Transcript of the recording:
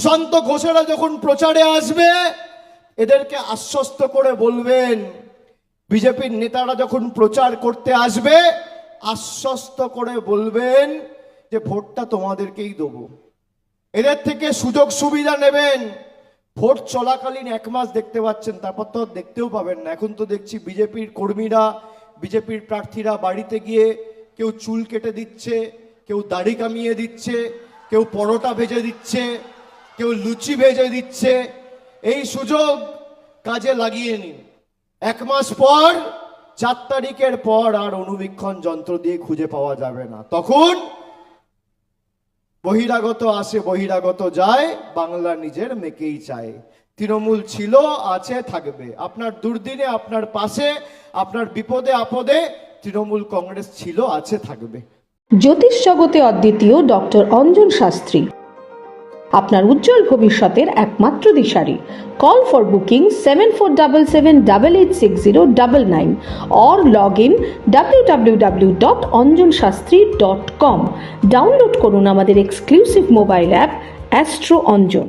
সুশান্ত ঘোষেরা যখন প্রচারে আসবে এদেরকে আশ্বস্ত করে বলবেন, বিজেপির নেতারা যখন প্রচার করতে আসবে আশ্বস্ত করে বলবেন যে ভোটটা তোমাদেরকেই দেবো। এদের থেকে সুযোগ সুবিধা নেবেন। ভোট চলাকালীন 1 মাস দেখতে পাচ্ছেন, তারপর তো দেখতেও পাবেন না। এখন তো দেখছি বিজেপির কর্মীরা, বিজেপির প্রার্থীরা বাড়িতে গিয়ে কেউ চুল কেটে দিচ্ছে, কেউ দাড়ি কামিয়ে দিচ্ছে, কেউ পরোটা ভেজে দিচ্ছে, কেউ লুচি ভেজে দিচ্ছে। এই সুযোগ কাজে লাগিয়ে নিন। 1 মাস পর 4 তারিখের পর আর অনুবীক্ষণ যন্ত্র দিয়ে খুঁজে পাওয়া যাবে না। তখন বহিরাগত আসে, বহিরাগত যায়, বাংলা নিজের মেকেই চায়। তৃণমূল ছিল, আছে, থাকবে। আপনার দুর্দিনে, আপনার পাশে, আপনার বিপদে আপদে তৃণমূল কংগ্রেস ছিল, আছে, থাকবে। জ্যোতিষ জগতে অদ্বিতীয় ডক্টর অঞ্জন শাস্ত্রী আপনার উজ্জ্বল ভবিষ্যতের একমাত্র দিশারি। Call for booking 7477886099 or log in www.anjanshastri.com। Download করুন আমাদের exclusive mobile app astro Anjan.